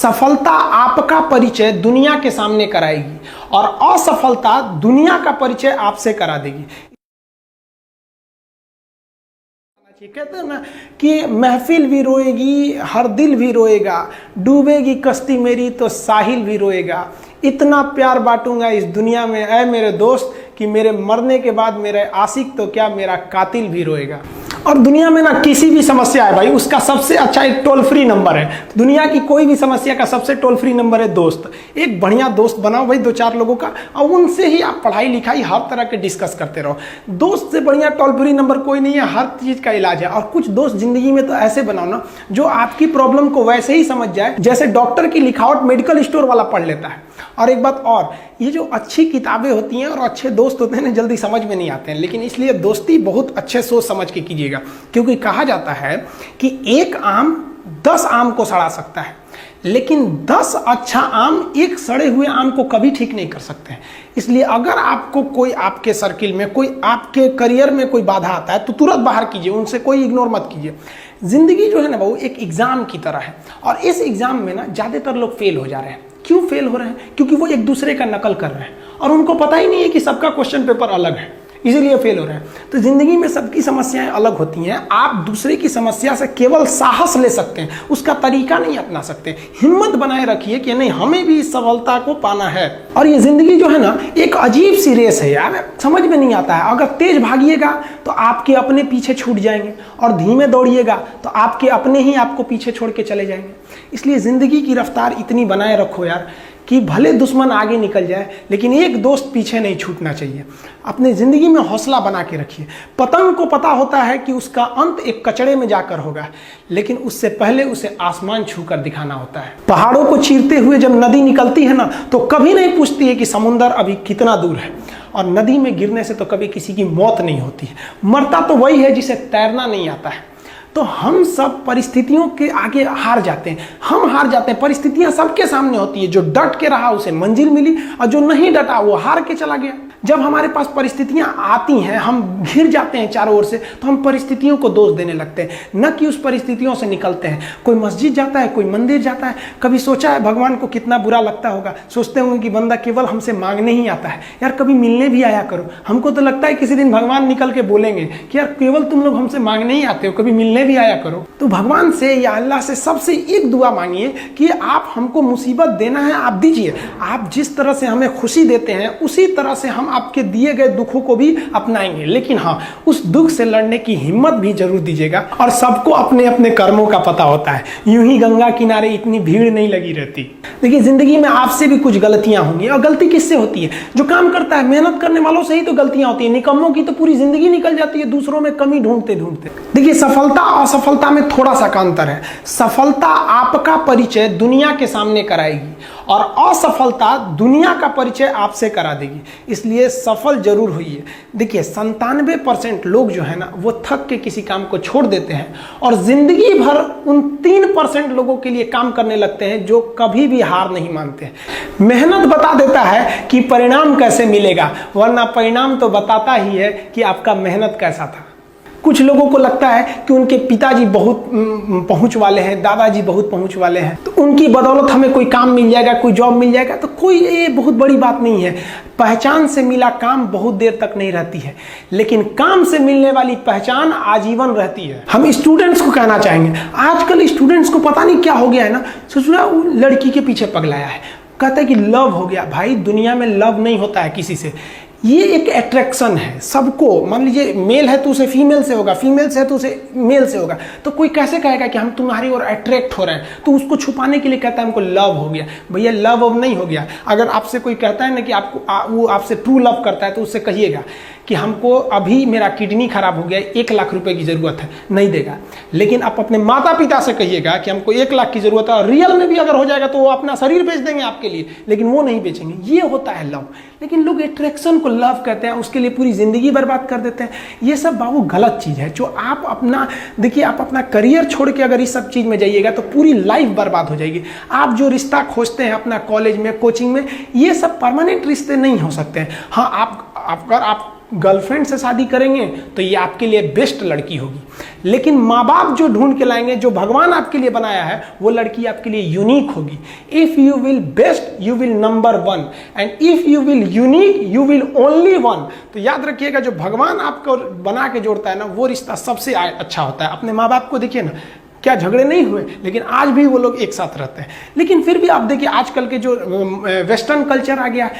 सफलता आपका परिचय दुनिया के सामने कराएगी और असफलता दुनिया का परिचय आपसे करा देगी। कहते हैं ना कि महफिल भी रोएगी, हर दिल भी रोएगा, डूबेगी कश्ती मेरी तो साहिल भी रोएगा। इतना प्यार बांटूंगा इस दुनिया में ऐ मेरे दोस्त कि मेरे मरने के बाद मेरे आशिक तो क्या मेरा कातिल भी रोएगा। और दुनिया में ना किसी भी समस्या है भाई, उसका सबसे अच्छा एक टोल फ्री नंबर है। दुनिया की कोई भी समस्या का सबसे टोल फ्री नंबर है दोस्त। एक बढ़िया दोस्त बनाओ भाई, 2-4 लोगों का, और उनसे ही आप पढ़ाई लिखाई हर तरह के डिस्कस करते रहो। दोस्त से बढ़िया टोल फ्री नंबर कोई नहीं है, हर चीज़ का इलाज है। और कुछ दोस्त जिंदगी में तो ऐसे बनाओ ना जो आपकी प्रॉब्लम को वैसे ही समझ जाए जैसे डॉक्टर की लिखावट मेडिकल स्टोर वाला पढ़ लेता है। और एक बात और, ये जो अच्छी किताबें होती हैं और अच्छे दोस्त होते हैं ना, जल्दी समझ में नहीं आते हैं। लेकिन इसलिए दोस्ती बहुत अच्छे सोच समझ के कीजिएगा, क्योंकि कहा जाता है कि एक आम 10 आम को सड़ा सकता है, लेकिन 10 अच्छा आम एक सड़े हुए आम को कभी ठीक नहीं कर सकते हैं। इसलिए अगर आपको कोई आपके सर्किल में, कोई आपके करियर में कोई बाधा आता है तो तुरंत बाहर कीजिए, उनसे कोई इग्नोर मत कीजिए। जिंदगी जो है ना वो एक एग्जाम की तरह है, और इस एग्जाम में ना ज़्यादातर लोग फेल हो जा रहे हैं। क्यों फेल हो रहे हैं? क्योंकि वो एक दूसरे का नकल कर रहे हैं और उनको पता ही नहीं है कि सबका क्वेश्चन पेपर अलग है, इसीलिए फेल हो रहे हैं। तो जिंदगी में सबकी समस्याएं अलग होती हैं। आप दूसरे की समस्या से केवल साहस ले सकते हैं, उसका तरीका नहीं अपना सकते। हिम्मत बनाए रखिए कि नहीं, हमें भी इस सफलता को पाना है। और ये जिंदगी जो है ना एक अजीब सी रेस है यार, समझ में नहीं आता है। अगर तेज भागिएगा तो आपके अपने पीछे छूट जाएंगे, और धीमे दौड़िएगा तो आपके अपने ही आपको पीछे छोड़ के चले जाएंगे। इसलिए जिंदगी की रफ्तार इतनी बनाए रखो यार कि भले दुश्मन आगे निकल जाए लेकिन एक दोस्त पीछे नहीं छूटना चाहिए। अपने ज़िंदगी में हौसला बना के रखिए। पतंग को पता होता है कि उसका अंत एक कचड़े में जाकर होगा, लेकिन उससे पहले उसे आसमान छूकर दिखाना होता है। पहाड़ों को चीरते हुए जब नदी निकलती है ना तो कभी नहीं पूछती है कि समुंदर अभी कितना दूर है, और नदी में गिरने से तो कभी किसी की मौत नहीं होती है। मरता तो वही है जिसे तैरना नहीं आता है। तो हम सब परिस्थितियों के आगे हार जाते हैं, हम हार जाते हैं। परिस्थितियां सबके सामने होती है, जो डट के रहा उसे मंजिल मिली, और जो नहीं डटा वो हार के चला गया। जब हमारे पास परिस्थितियां आती हैं, हम घिर जाते हैं चारों ओर से, तो हम परिस्थितियों को दोष देने लगते हैं, न कि उस परिस्थितियों से निकलते हैं। कोई मस्जिद जाता है, कोई मंदिर जाता है, कभी सोचा है भगवान को कितना बुरा लगता होगा? सोचते होंगे कि बंदा केवल हमसे मांगने ही आता है, यार कभी मिलने भी आया करो। हमको तो लगता है किसी दिन भगवान निकल के बोलेंगे कि यार केवल तुम लोग हमसे मांगने ही आते हो, कभी मिलने भी आया करो। तो भगवान से या अल्लाह से सबसे एक दुआ मांगिए कि आप हमको मुसीबत देना है, आप दीजिए। आप जिस तरह से हमें खुशी देते हैं उसी तरह से हम आपके दिए गए दुखों को भी अपनाएंगे, लेकिन हाँ, उस दुख से लड़ने की हिम्मत भी जरूर दीजिएगा। और सबको अपने अपने कर्मों का पता होता है, यूं ही गंगा किनारे इतनी भीड़ नहीं लगी रहती। देखिए जिंदगी में आपसे भी कुछ गलतियां होंगी, और गलती किससे होती है? जो काम करता है, मेहनत करने वालों से ही तो गलतियां होती है। निकम्मों की तो पूरी जिंदगी निकल जाती है दूसरों में कमी ढूंढते ढूंढते। देखिए सफलता और असफलता में थोड़ा सा का अंतर है। सफलता आपका परिचय दुनिया के सामने कराएगी और असफलता दुनिया का परिचय आपसे करा देगी। इसलिए सफल जरूर होइए। देखिए 97% लोग जो है ना वो थक के किसी काम को छोड़ देते हैं, और जिंदगी भर उन 3% लोगों के लिए काम करने लगते हैं जो कभी भी हार नहीं मानते हैं। मेहनत बता देता है कि परिणाम कैसे मिलेगा, वरना परिणाम तो बताता ही है कि आपका मेहनत कैसा था। कुछ लोगों को लगता है कि उनके पिताजी बहुत पहुंच वाले हैं, दादाजी बहुत पहुंच वाले हैं, तो उनकी बदौलत हमें कोई काम मिल जाएगा, कोई जॉब मिल जाएगा। तो कोई ये बहुत बड़ी बात नहीं है। पहचान से मिला काम बहुत देर तक नहीं रहती है, लेकिन काम से मिलने वाली पहचान आजीवन रहती है। हम स्टूडेंट्स को कहना चाहेंगे, आजकल स्टूडेंट्स को पता नहीं क्या हो गया है ना, सोचना लड़की के पीछे पगलाया है, कहता है कि लव हो गया। भाई दुनिया में लव नहीं होता है किसी से, ये एक अट्रैक्शन है सबको। मान लीजिए मेल है तो उसे फीमेल से होगा, फीमेल से है तो उसे मेल से होगा। तो कोई कैसे कहेगा कि हम तुम्हारी ओर अट्रैक्ट हो रहे हैं? तो उसको छुपाने के लिए कहता है हमको लव हो गया। भैया लव अब नहीं हो गया। अगर आपसे कोई कहता है ना कि आपको वो आपसे ट्रू लव करता है, तो उससे कहिएगा कि हमको अभी मेरा किडनी खराब हो गया, 1 लाख रुपए की जरूरत है, नहीं देगा। लेकिन आप अपने माता पिता से कहिएगा कि हमको 1 लाख की जरूरत है, और रियल में भी अगर हो जाएगा तो वो अपना शरीर बेच देंगे आपके लिए, लेकिन वो नहीं बेचेंगे। ये होता है लव। लेकिन लोग अट्रैक्शन को लव कहते हैं, उसके लिए पूरी जिंदगी बर्बाद कर देते हैं। ये सब बाबू गलत चीज है। जो आप अपना देखिए, आप अपना करियर छोड़ के अगर इस सब चीज में जाइएगा तो पूरी लाइफ बर्बाद हो जाएगी। आप जो रिश्ता खोजते हैं अपना कॉलेज में, कोचिंग में, ये सब परमानेंट रिश्ते नहीं हो सकते हैं। हाँ, अगर आप गर्लफ्रेंड से शादी करेंगे तो ये आपके लिए बेस्ट लड़की होगी, लेकिन माँ बाप जो ढूंढ के लाएंगे, जो भगवान आपके लिए बनाया है, वो लड़की आपके लिए यूनिक होगी। If you will best you will number one, and if you will unique you will only one. तो याद रखिएगा, जो भगवान आपको बना के जोड़ता है ना, वो रिश्ता सबसे अच्छा होता है। अपने माँ बाप को देखिए ना, क्या झगड़े नहीं हुए, लेकिन आज भी वो लोग एक साथ रहते हैं। लेकिन फिर भी आप देखिए आजकल के जो वेस्टर्न कल्चर आ गया,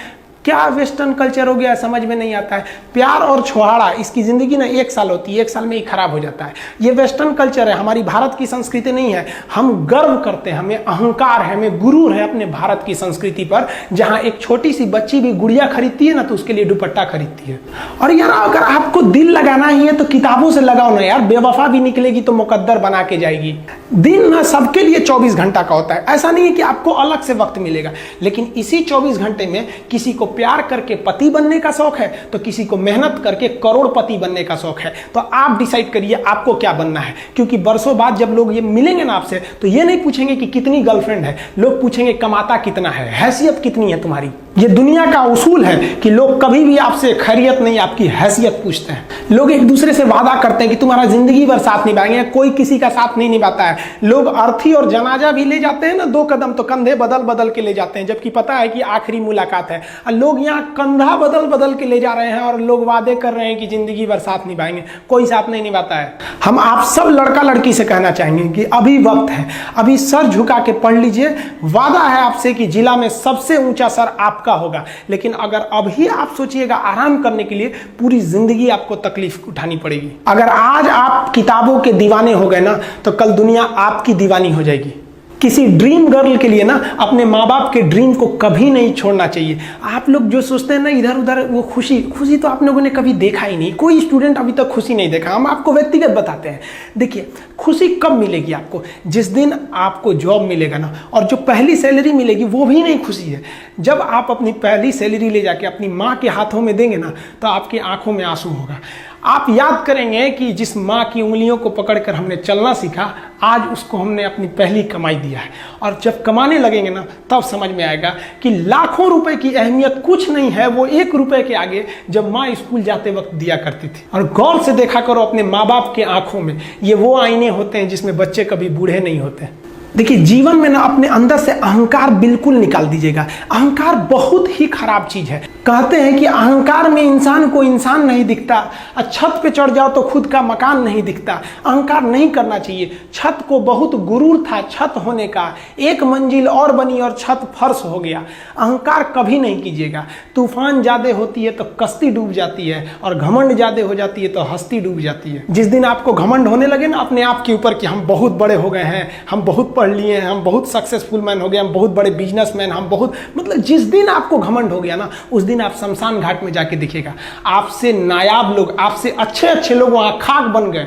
क्या वेस्टर्न कल्चर हो गया समझ में नहीं आता है। प्यार और छोहाड़ा, इसकी ज़िंदगी ना 1 साल होती है, 1 साल में ही खराब हो जाता है। ये वेस्टर्न कल्चर है, हमारी भारत की संस्कृति नहीं है। हम गर्व करते हैं, हमें अहंकार है, हमें गुरूर है अपने भारत की संस्कृति पर, जहाँ एक छोटी सी बच्ची भी गुड़िया खरीदती है ना तो उसके लिए दुपट्टा खरीदती है। और यार अगर आपको दिल लगाना ही है तो किताबों से लगाओ ना यार, बेवफा भी निकलेगी तो मुकद्दर बना के जाएगी। दिन ना सबके लिए 24 घंटा का होता है, ऐसा नहीं है कि आपको अलग से वक्त मिलेगा, लेकिन इसी 24 घंटे में किसी को प्यार करके पति बनने का शौक है तो किसी को मेहनत करके करोड़पति बनने का शौक है। तो आप डिसाइड करिए आपको क्या बनना है, क्योंकि बरसों बाद जब लोग ये मिलेंगे ना आपसे तो ये नहीं पूछेंगे कि कितनी गर्लफ्रेंड है, लोग पूछेंगे कमाता कितना है, हैसियत कितनी है तुम्हारी। ये दुनिया का उसूल है कि लोग कभी भी आपसे खैरियत नहीं, आपकी हैसियत पूछते हैं। लोग एक दूसरे से वादा करते हैं कि तुम्हारा जिंदगी भर साथ निभाएंगे, कोई किसी का साथ नहीं निभाता है। लोग अर्थी और जनाजा भी ले जाते हैं ना 2 कदम, तो कंधे बदल बदल के ले जाते हैं, जबकि पता है कि आखिरी मुलाकात है। और लोग यहाँ कंधा बदल बदल के ले जा रहे हैं और लोग वादे कर रहे हैं कि जिंदगी भर साथ निभाएंगे, कोई साथ नहीं निभाता है। हम आप सब लड़का लड़की से कहना चाहेंगे कि अभी वक्त है, अभी सर झुका के पढ़ लीजिए। वादा है आपसे कि जिला में सबसे ऊंचा सर आपका होगा, लेकिन अगर अभी आप सोचिएगा आराम करने के लिए, पूरी जिंदगी आपको तकलीफ उठानी पड़ेगी। अगर आज आप किताबों के दीवाने हो गए ना तो कल दुनिया आपकी दीवानी हो जाएगी। किसी ड्रीम गर्ल के लिए ना अपने माँ बाप के ड्रीम को कभी नहीं छोड़ना चाहिए। आप लोग जो सोचते हैं ना इधर उधर, वो खुशी तो आप लोगों ने कभी देखा ही नहीं। कोई स्टूडेंट अभी तक खुशी नहीं देखा। हम आपको व्यक्तिगत बताते हैं। देखिए खुशी कब मिलेगी आपको, जिस दिन आपको जॉब मिलेगा ना, और जो पहली सैलरी मिलेगी वो भी नहीं खुशी है। जब आप अपनी पहली सैलरी ले जाके अपनी माँ के हाथों में देंगे ना तो आपकी आंखों में आंसू होगा। आप याद करेंगे कि जिस माँ की उंगलियों को पकड़कर हमने चलना सीखा, आज उसको हमने अपनी पहली कमाई दिया है। और जब कमाने लगेंगे ना तब समझ में आएगा कि लाखों रुपए की अहमियत कुछ नहीं है, वो 1 रुपए के आगे जब माँ स्कूल जाते वक्त दिया करती थी। और गौर से देखा करो अपने माँ बाप के आंखों में, ये वो आईने होते हैं जिसमें बच्चे कभी बूढ़े नहीं होते। देखिए जीवन में ना अपने अंदर से अहंकार बिल्कुल निकाल दीजिएगा। अहंकार बहुत ही खराब चीज है। कहते हैं कि अहंकार में इंसान को इंसान नहीं दिखता, छत पे चढ़ जाओ तो खुद का मकान नहीं दिखता। अहंकार नहीं करना चाहिए। छत को बहुत गुरूर था छत होने का, 1 मंजिल और बनी और छत फर्श हो गया। अहंकार कभी नहीं कीजिएगा। तूफान ज्यादा होती है तो कश्ती डूब जाती है, और घमंड ज्यादा हो जाती है तो हस्ती डूब जाती है। जिस दिन आपको घमंड होने लगे ना अपने आप के ऊपर कि हम बहुत बड़े हो गए हैं, हम बहुत पढ़ लिए हैं, हम बहुत सक्सेसफुल मैन हो गए, हम बहुत बड़े बिजनेसमैन, हम बहुत, मतलब जिस दिन आपको घमंड हो गया ना उस दिन आप शमशान घाट में जाके देखिएगा आपसे नायाब लोग, आपसे अच्छे अच्छे लोग वहां खाक बन गए।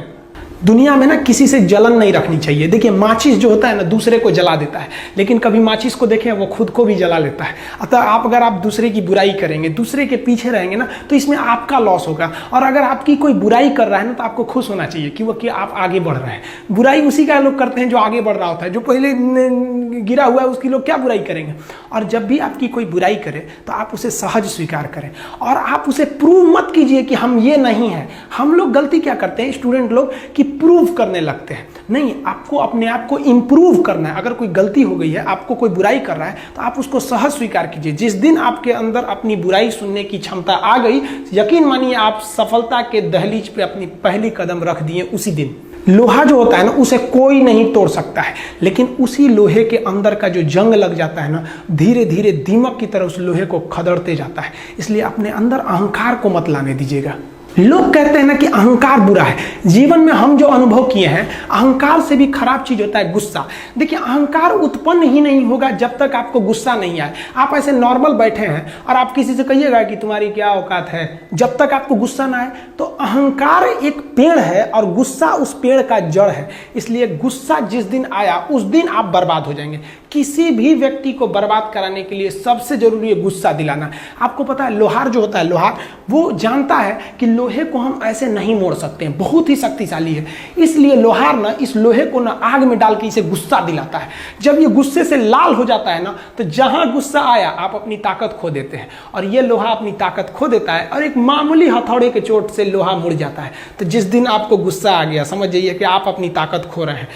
दुनिया में ना किसी से जलन नहीं रखनी चाहिए। देखिए माचिस जो होता है ना दूसरे को जला देता है, लेकिन कभी माचिस को देखें वो खुद को भी जला लेता है। अतः अगर आप दूसरे की बुराई करेंगे, दूसरे के पीछे रहेंगे ना तो इसमें आपका लॉस होगा। और अगर आपकी कोई बुराई कर रहा है ना तो आपको खुश होना चाहिए कि आप आगे बढ़ रहे हैं। बुराई उसी का लोग करते हैं जो आगे बढ़ रहा होता है, जो पहले गिरा हुआ है उसकी लोग क्या बुराई करेंगे। और जब भी आपकी कोई बुराई करे तो आप उसे सहज स्वीकार करें, और आप उसे प्रूव मत कीजिए कि हम ये नहीं हैं। हम लोग गलती क्या करते हैं स्टूडेंट लोग कि प्रूव करने लगते हैं। नहीं, आपको अपने आप को इंप्रूव करना है। अगर कोई गलती हो गई है, आपको कोई बुराई कर रहा है तो आप उसको सहज स्वीकार कीजिए। जिस दिन आपके अंदर अपनी बुराई सुनने की क्षमता आ गई, यकीन मानिए आप सफलता के दहलीज पे अपनी पहली कदम रख दिए उसी दिन। लोहा जो होता है ना उसे कोई नहीं तोड़ सकता है, लेकिन उसी लोहे के अंदर का जो जंग लग जाता है ना, धीरे धीरे दीमक की तरह उस लोहे को खदड़ते जाता है। इसलिए अपने अंदर अहंकार को मत लाने दीजिएगा। लोग कहते हैं ना कि अहंकार बुरा है। जीवन में हम जो अनुभव किए हैं, अहंकार से भी खराब चीज होता है गुस्सा। देखिए अहंकार उत्पन्न ही नहीं होगा जब तक आपको गुस्सा नहीं आए। आप ऐसे नॉर्मल बैठे हैं और आप किसी से कहिएगा कि तुम्हारी क्या औकात है, जब तक आपको गुस्सा ना आए। तो अहंकार एक पेड़ है और गुस्सा उस पेड़ का जड़ है। इसलिए गुस्सा जिस दिन आया उस दिन आप बर्बाद हो जाएंगे। किसी भी व्यक्ति को बर्बाद कराने के लिए सबसे जरूरी है गुस्सा दिलाना। आपको पता है लोहार जो होता है, लोहार वो जानता है कि लोहे को हम ऐसे नहीं मोड़ सकते हैं, बहुत ही शक्तिशाली है। इसलिए लोहार ना इस लोहे को ना आग में डाल के इसे गुस्सा दिलाता है। जब ये गुस्से से लाल हो जाता है ना, तो जहां गुस्सा आया आप अपनी ताकत खो देते हैं, और ये लोहा अपनी ताकत खो देता है और एक मामूली हथौड़े के चोट से लोहा मुड़ जाता है। तो जिस दिन आपको गुस्सा आ गया, समझ जाइए कि आप अपनी ताकत खो रहे हैं।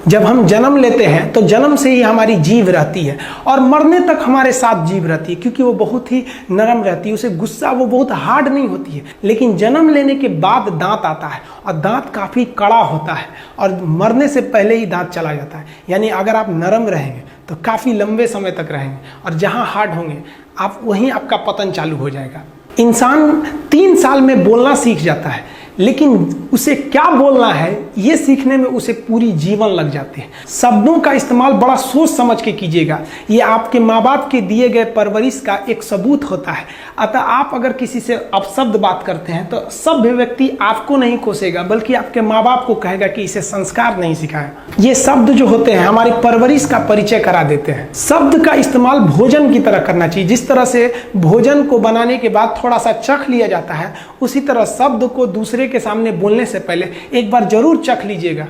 जब हम जन्म लेते हैं तो जन्म से ही हमारी जीभ रहती है और मरने तक हमारे साथ जीभ रहती है, क्योंकि वो बहुत ही नरम रहती है, उसे गुस्सा वो बहुत हार्ड नहीं होती है। लेकिन जन्म लेने के बाद दांत आता है और दांत काफ़ी कड़ा होता है और मरने से पहले ही दांत चला जाता है। यानी अगर आप नरम रहेंगे तो काफ़ी लंबे समय तक रहेंगे, और जहाँ हार्ड होंगे आप वहीं आपका पतन चालू हो जाएगा। इंसान 3 साल में बोलना सीख जाता है, लेकिन उसे क्या बोलना है ये सीखने में उसे पूरी जीवन लग जाते हैं। शब्दों का इस्तेमाल बड़ा सोच समझ के कीजिएगा, ये आपके माँ बाप के दिए गए परवरिश का एक सबूत होता है। अतः आप अगर किसी से अपशब्द बात करते हैं तो सभ्य व्यक्ति आपको नहीं कोसेगा, बल्कि आपके माँ बाप को कहेगा कि इसे संस्कार नहीं सिखाया। ये शब्द जो होते हैं हमारी परवरिश का परिचय करा देते हैं। शब्द का इस्तेमाल भोजन की तरह करना चाहिए। जिस तरह से भोजन को बनाने के बाद थोड़ा सा चख लिया जाता है, उसी तरह शब्द को दूसरे के सामने बोलने से पहले एक बार जरूर चख लीजिएगा।